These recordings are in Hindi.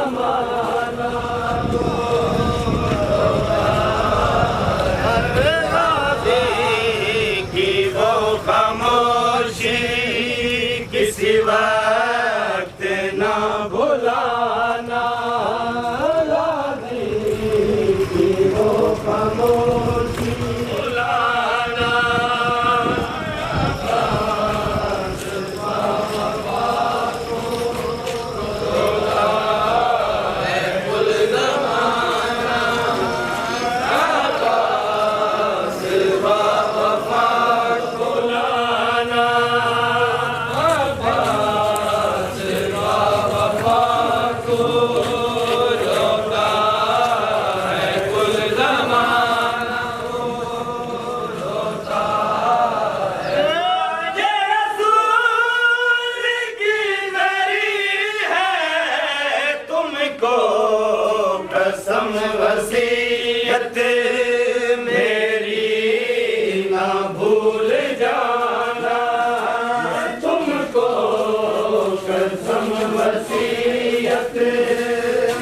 जमाना की वो खामोशी किसी वक्त ना भुलाना की वो खामोशी भुलाना कसम वसीयत मेरी ना भूल जाना तुमको कसम वसीयत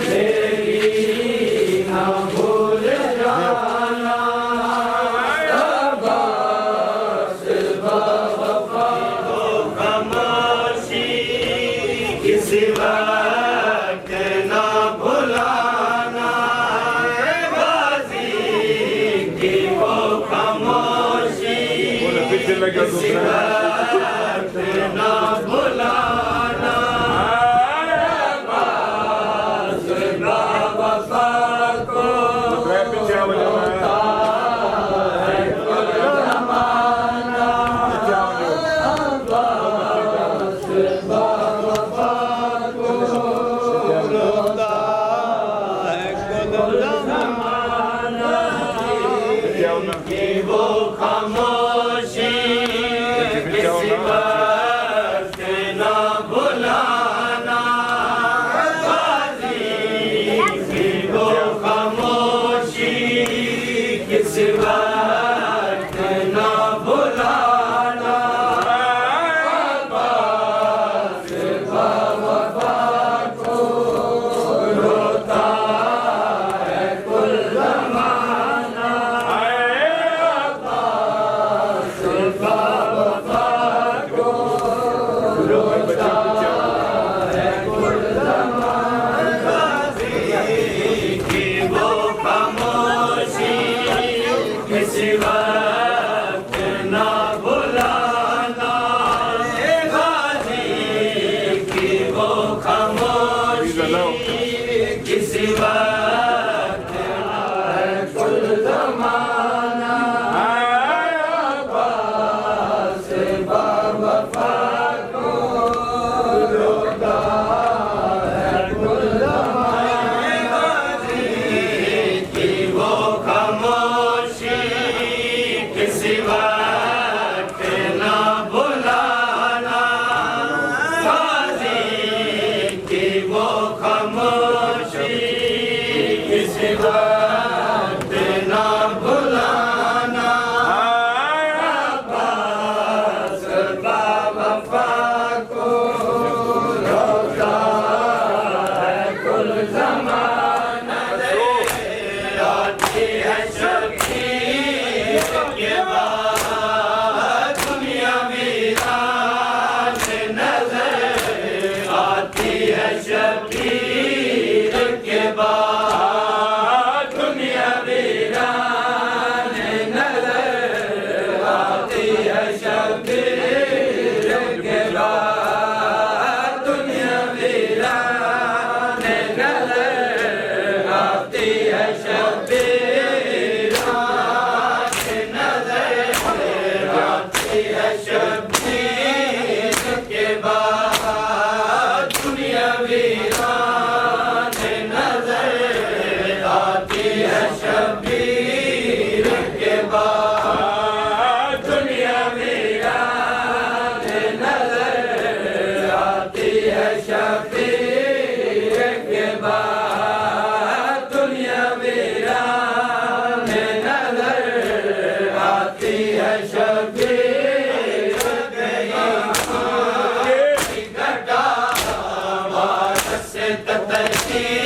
मेरी ना भूल जाना अब्बास बाबा को खामोशी किसी वक्त ना भुलाना खामोशी किसी वक्त ना भुलाना अब्बास बाबा को रोता है कुल ज़माना अब्बास बाबा को रोता है कुल ज़माना कि वो खामोशी किसी वक्त ना भुलाना कि वो खामोशी किसी वक्त ना भुलाना अब्बास बाबा को रोता है कुल ज़माना किसी वक्त ना भुलाना गाजी की वो खामोशी किसी वक्त है कुल ज़माना अब्बास बाबा को रोता है कुल ज़माना गाजी की वो खामोशी किसी वक्त ना भुलाना गाजी की वो खामोशी किसी वक्त ना भुलाना अब्बास बाबा को रोता है कुल ज़माना आती है शबीर के बाद दुनिया वीरान नजर आती है शबीर के बाद दुनिया वीरान नजर आती है शबीर के बाद दुनिया वीरान नजर आती है शबीर शबीर के बाद दुनिया वीरान नजर आती है शबीर के बाद दुनिया वीरान नजर आती है शबीर के बाद दुनिया वीरान नजर आती है शबीर से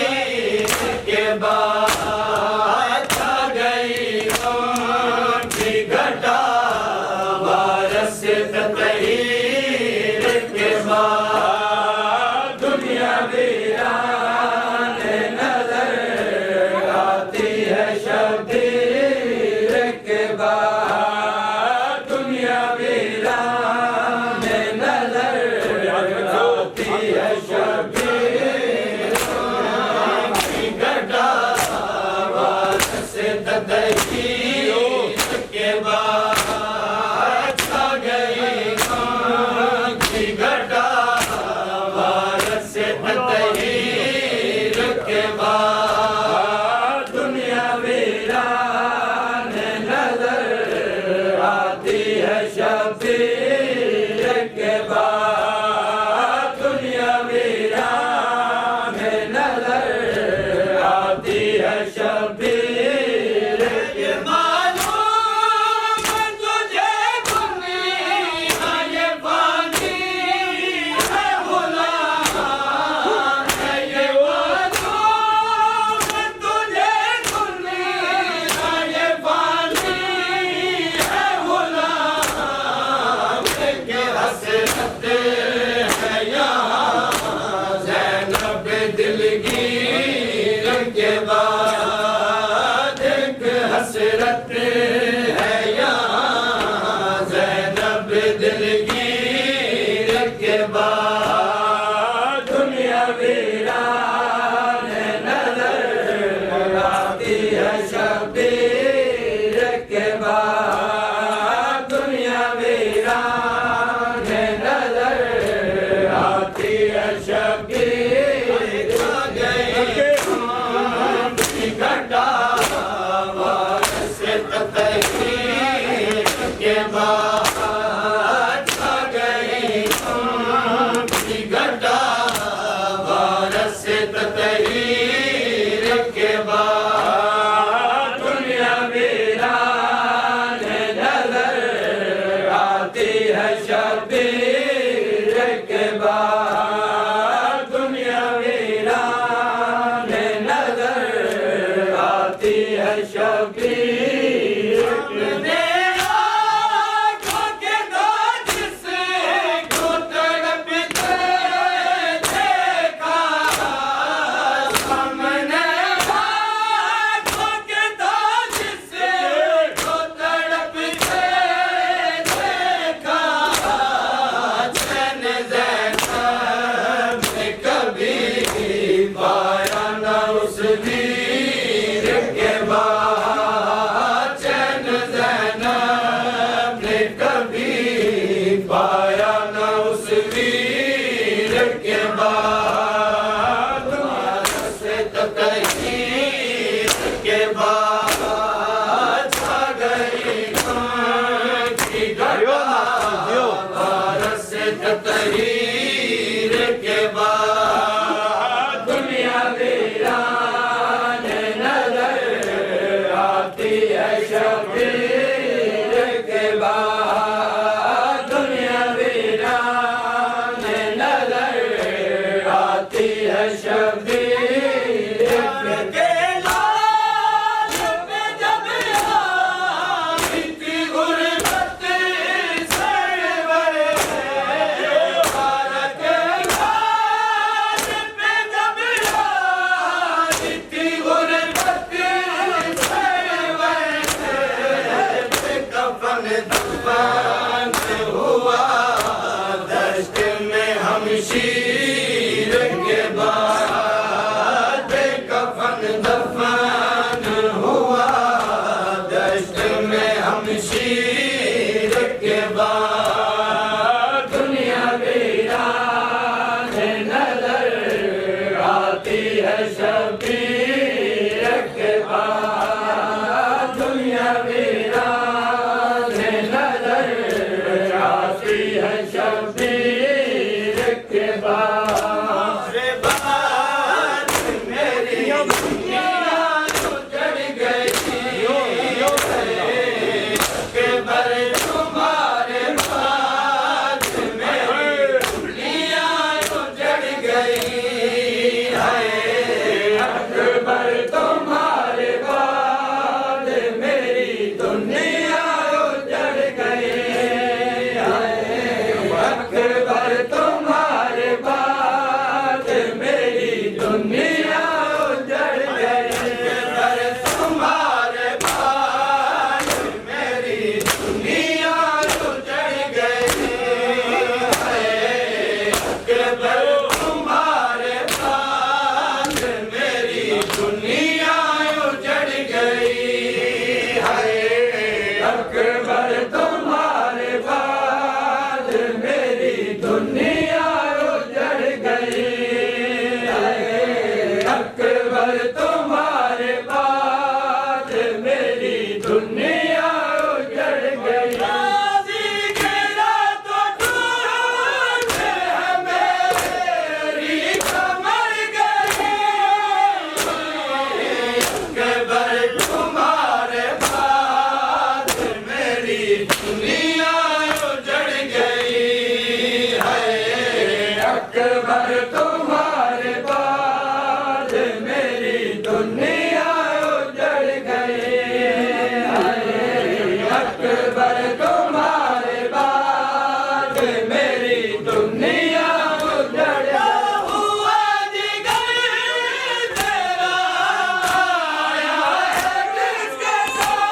घटा वारस तकदीर के बाद छा गई घटा वारस तकदीर के बाद दुनिया वीरान नजर आती है शबीर के बाद दुनिया वीरान नजर आती है शबीर के आँखों के दाग से तड़पते देखा सामने आँखों के दाग से तड़पते देखा चैन ज़ैनब ने कभी पाया न उस वीर के बाद चैन ज़ैनब ने कभी पाया न उस वीर के बाद वारस तकदीर के बाद छा गई की घटा वारस तकदीर के बाद दुनिया वीरान नजर आती है शबीर के बाद दुनिया वीरान नजर आती है शबीर के लाल पे जब आई थी गुरबत सरवर भारत के लाल पे जब आई थी गुरबत सरवर कफन दफन हुआ दश्त में हमशीर के बाद कफन दफन हुआ दश्त में हमशीर के बाद दुनिया वीरान नजर आती है शबीर के बाद दुनिया वीरान नजर आती है शबीर के बाद मेरी दुनिया उजड़ गई के बर तुम्हारे बाद मेरी दुनिया उजड़ गई है अकबर तुम्हारे बाद मेरी दुनिया उजड़ गई है अकबर तुम्हारे बाद मेरी दुनिया उजड़ गई अकबर तुम्हारे बाद मेरी दुनिया उजड़ गई है अकबर तुम्हारे बाद मेरी दुनिया उजड़ गई है अकबर तुम्हारे बाद मेरी दुनिया उजड़ गई है अकबर तुम्हारे बाद मेरी दुनिया उजड़ गई गाजी के रातों ढूंढते हैं मेरी कमर गई अकबर तुम्हारे बाद मेरी दुनिया उजड़ गई है अकबर तुम्हारे बाद मेरी दुनिया उजड़ गई है अकबर तुम्हारे बाद मेरी दुनिया उजड़ हुआ जिगर तेरा आया है किसके साथ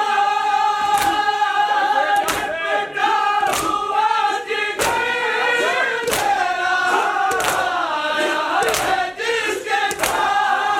बेटा हुआ जिगर तेरा आया है किसके साथ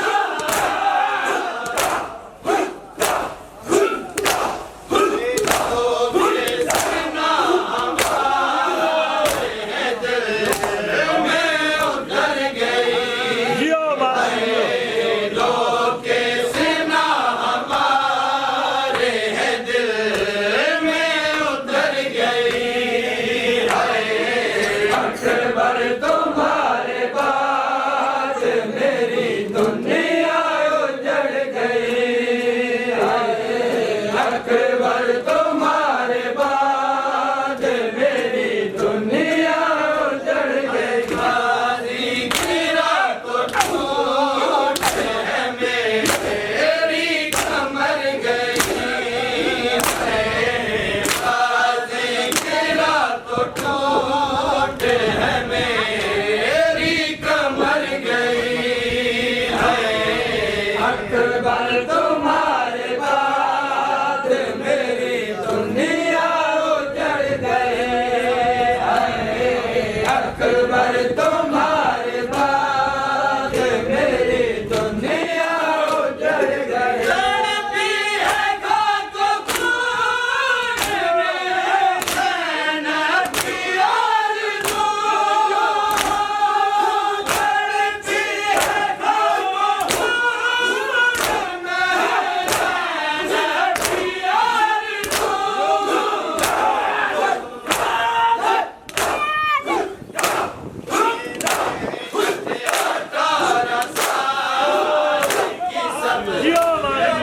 अकबर तुम्हारे बाद मेरी दुनिया उजड़ गई। अकबर तुम्हारे बाद मेरी दुनिया उजड़ गई। तड़पी है खाक खून में मेहनत की आरज़ू। तड़पी है खाक खून में मेहनत की आरज़ू।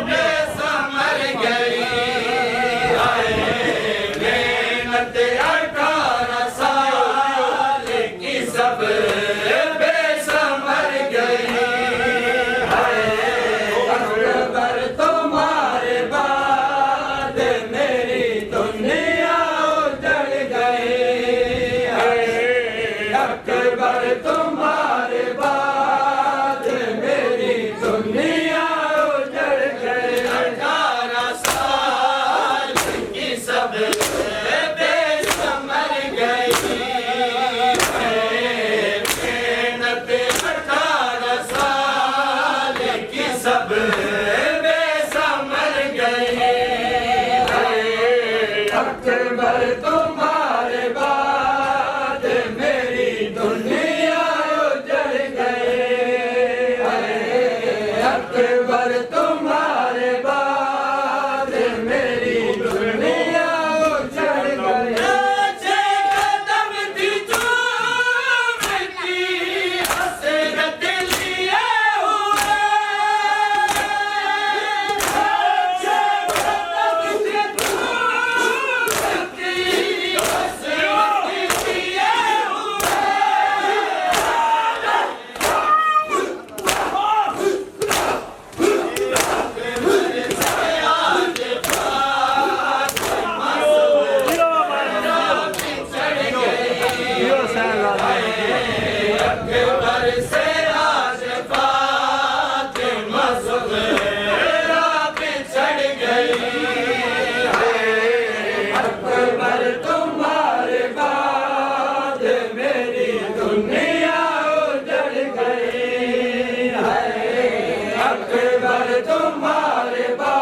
बेसमर गई मेहनत 18 साल की सब बेसमर गई। अकबर तुम्हारे बाद मेरी दुनिया उजड़ गई। अकबर तुम्हारे बाद मेरी दुनिया उजड़ गई। 18 साल की सब बेसमर गई। मेहनत 18 साल की सब बेसमर गई। अकबर तुम्हारे बाद मेरी दुनिया उजड़ गई। अकबर तुम्हारे बाद मेरी दुनिया उजड़ गई। अच्छे कदम थी चूमती हसरत लिए हुए। अच्छे कदम थी चूमती हसरत लिए हुए। अकबर से आज फातिमा ज़ुहरा बिछड़ गई। अकबर तुम्हारे बाद मेरी दुनिया उजड़ गई। अकबर तुम्हारे बाद